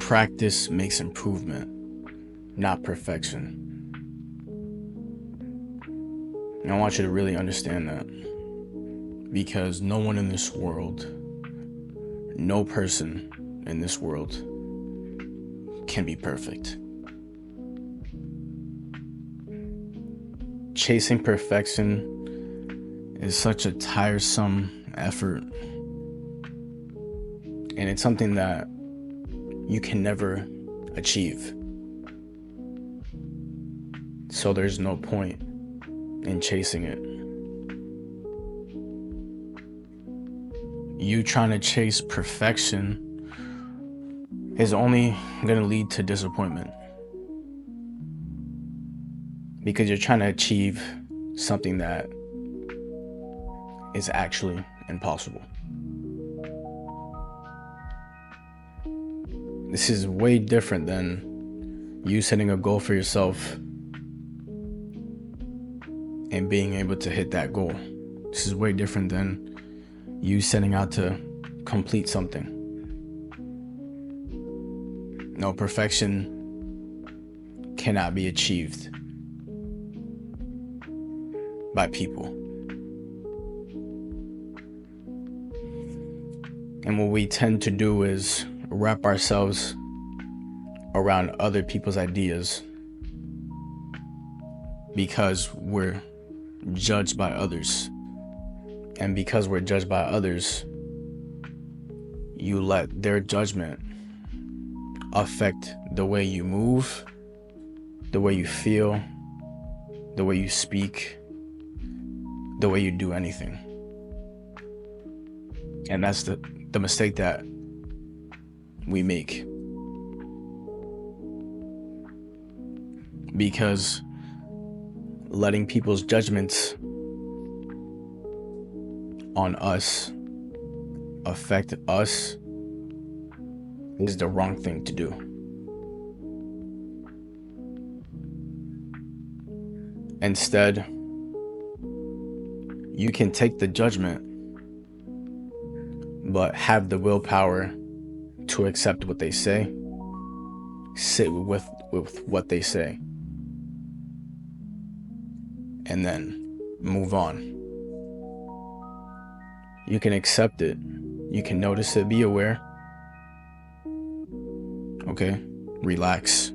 Practice makes improvement, not perfection. And I want you to really understand that, because no one in this world, no person in this world can be perfect. Chasing perfection is such a tiresome effort, and it's something that you can never achieve. So there's no point in chasing it. You trying to chase perfection is only going to lead to disappointment, because you're trying to achieve something that is actually impossible. This is way different than you setting a goal for yourself and being able to hit that goal. This is way different than you setting out to complete something. No, perfection cannot be achieved by people. And what we tend to do is wrap ourselves around other people's ideas because we're judged by others. And because we're judged by others, you let their judgment affect the way you move, the way you feel, the way you speak, the way you do anything. And that's the mistake that we make. Because letting people's judgments on us affect us is the wrong thing to do. Instead, you can take the judgment, but have the willpower to accept what they say, sit with what they say, and then move on. You can accept it, you can notice it, be aware, okay, relax,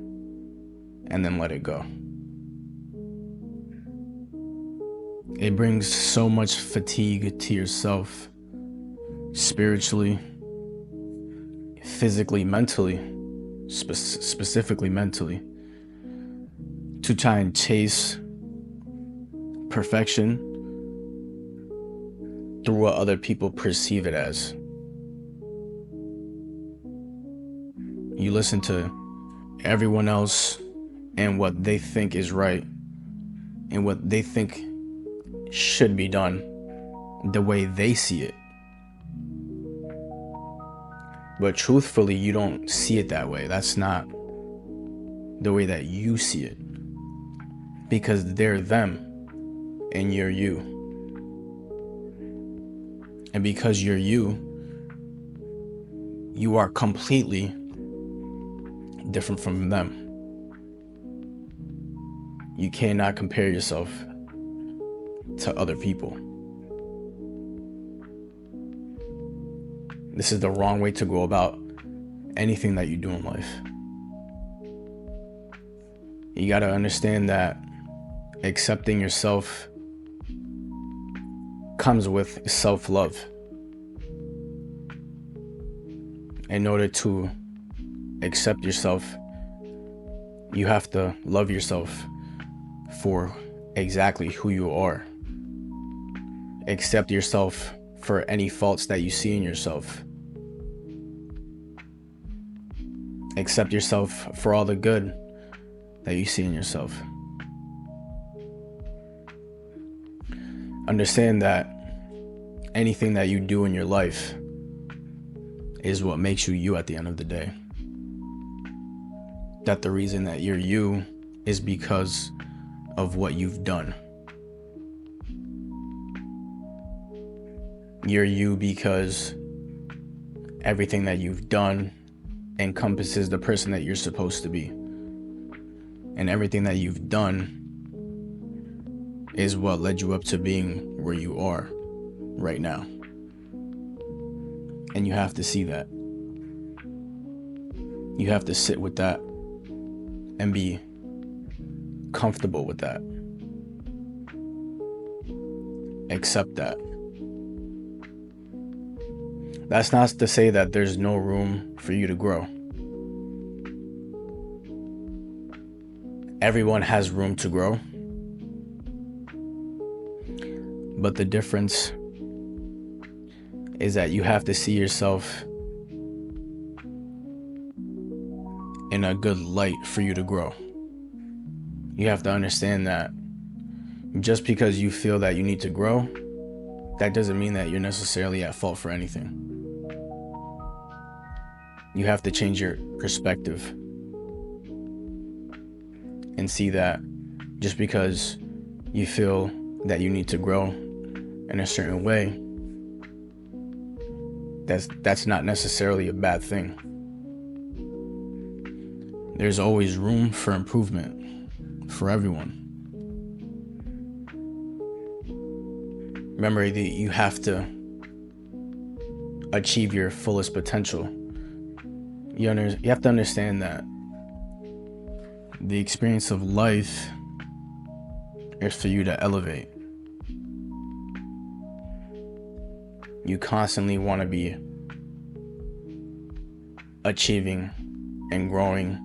and then let it go. It brings so much fatigue to yourself, spiritually, physically, mentally, specifically mentally, to try and chase perfection through what other people perceive it as. You listen to everyone else and what they think is right and what they think should be done the way they see it. But truthfully, you don't see it that way. That's not the way that you see it. Because they're them and you're you. And because you're you, you are completely different from them. You cannot compare yourself to other people. This is the wrong way to go about anything that you do in life. You gotta understand that accepting yourself comes with self-love. In order to accept yourself, you have to love yourself for exactly who you are. Accept yourself for any faults that you see in yourself. Accept yourself for all the good that you see in yourself. Understand that anything that you do in your life is what makes you you at the end of the day. That the reason that you're you is because of what you've done. You're you because everything that you've done encompasses the person that you're supposed to be. And everything that you've done is what led you up to being where you are right now. And you have to see that. You have to sit with that and be comfortable with that. Accept that. That's not to say that there's no room for you to grow. Everyone has room to grow. But the difference is that you have to see yourself in a good light for you to grow. You have to understand that just because you feel that you need to grow, that doesn't mean that you're necessarily at fault for anything. You have to change your perspective and see that just because you feel that you need to grow in a certain way, that's not necessarily a bad thing. There's always room for improvement for everyone. Remember that you have to achieve your fullest potential. You have to understand that the experience of life is for you to elevate. You constantly want to be achieving and growing,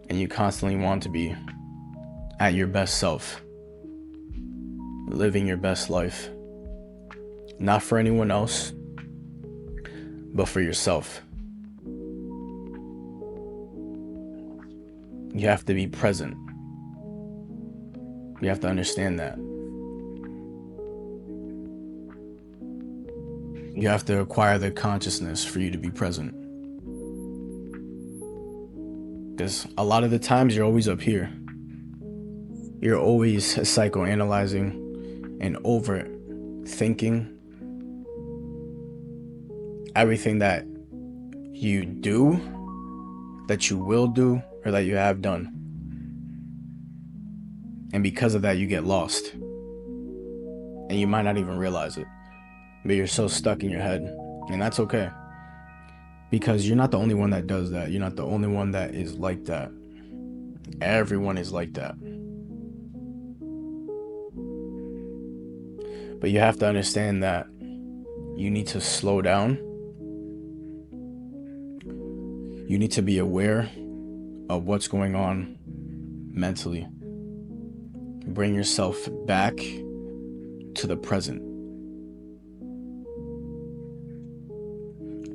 and you constantly want to be at your best self, living your best life, not for anyone else, but for yourself. You have to be present. You have to understand that. You have to acquire the consciousness for you to be present. Because a lot of the times you're always up here. You're always psychoanalyzing and overthinking everything that you do, that you will do, or that you have done. And because of that, you get lost. And you might not even realize it. But you're so stuck in your head. And that's okay. Because you're not the only one that does that. You're not the only one that is like that. Everyone is like that. But you have to understand that you need to slow down. You need to be aware of what's going on mentally. Bring yourself back to the present.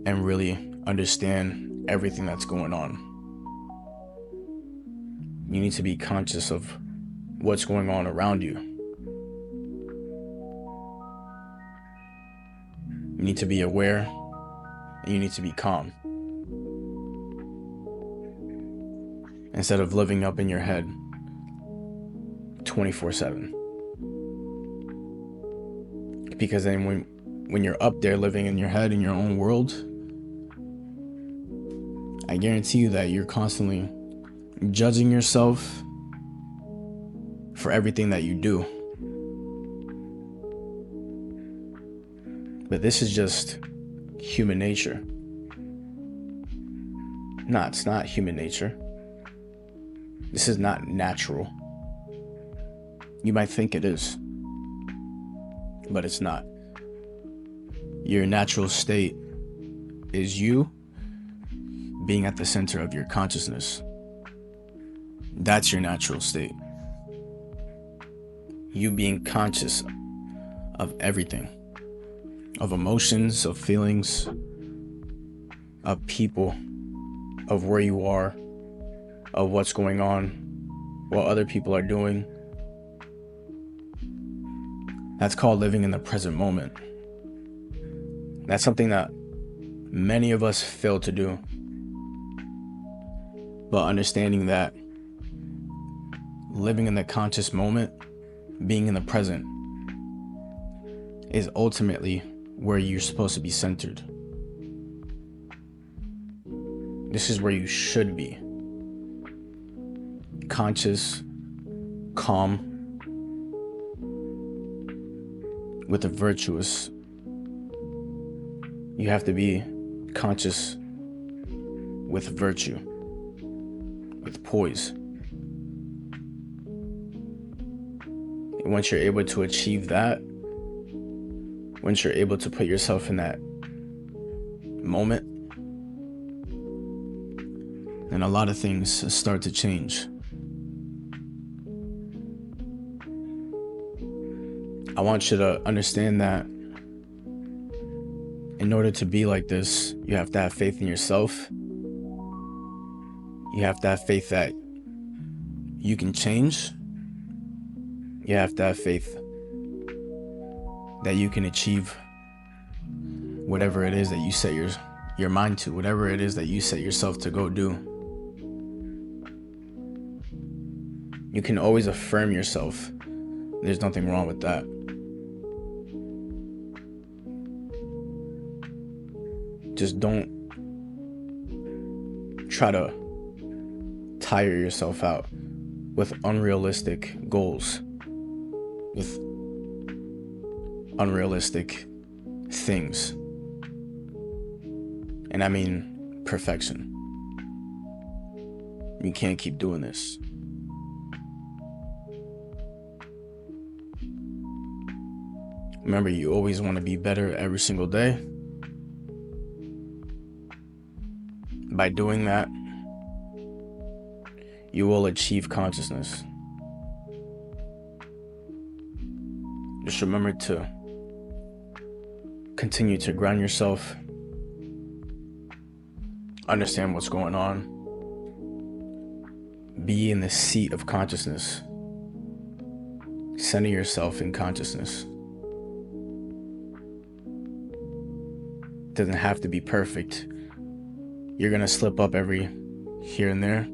And really understand everything that's going on. You need to be conscious of what's going on around you. You need to be aware, and you need to be calm. Instead of living up in your head 24/7. Because then when you're up there living in your head, in your own world, I guarantee you that you're constantly judging yourself for everything that you do. But this is just human nature. No, it's not human nature. This is not natural. You might think it is, but it's not. Your natural state is you being at the center of your consciousness. That's your natural state. You being conscious of everything, of emotions, of feelings, of people, of where you are, of what's going on, what other people are doing. That's called living in the present moment. That's something that many of us fail to do. But understanding that living in the conscious moment, being in the present, is ultimately where you're supposed to be centered. This is where you should be. Conscious, calm, with the virtuous. You have to be conscious with virtue, with poise. And once you're able to achieve that, once you're able to put yourself in that moment, then a lot of things start to change. I want you to understand that in order to be like this, you have to have faith in yourself. You have to have faith that you can change. You have to have faith that you can achieve whatever it is that you set your mind to, whatever it is that you set yourself to go do. You can always affirm yourself. There's nothing wrong with that. Just don't try to tire yourself out with unrealistic goals, with unrealistic things. And I mean perfection. You can't keep doing this. Remember, you always want to be better every single day. By doing that, you will achieve consciousness. Just remember to continue to ground yourself, understand what's going on, be in the seat of consciousness, center yourself in consciousness. It doesn't have to be perfect. You're gonna slip up every here and there.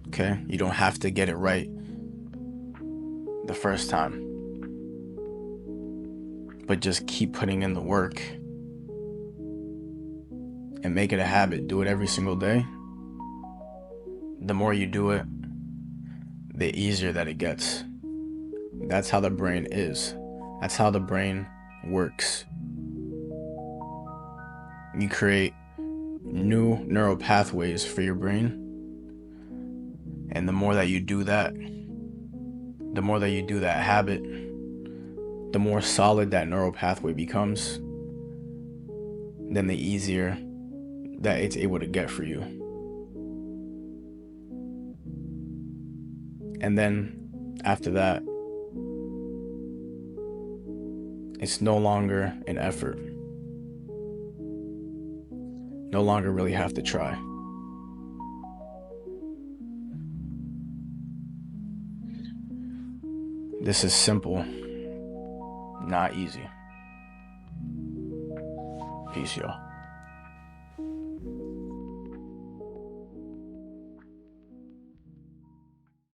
Okay? You don't have to get it right the first time. But just keep putting in the work and make it a habit. Do it every single day. The more you do it, the easier that it gets. That's how the brain is. That's how the brain works. You create new neural pathways for your brain. And the more that you do that, the more that you do that habit, the more solid that neural pathway becomes, then the easier that it's able to get for you. And then after that, it's no longer an effort. No longer really have to try. This is simple, not easy. Peace, y'all.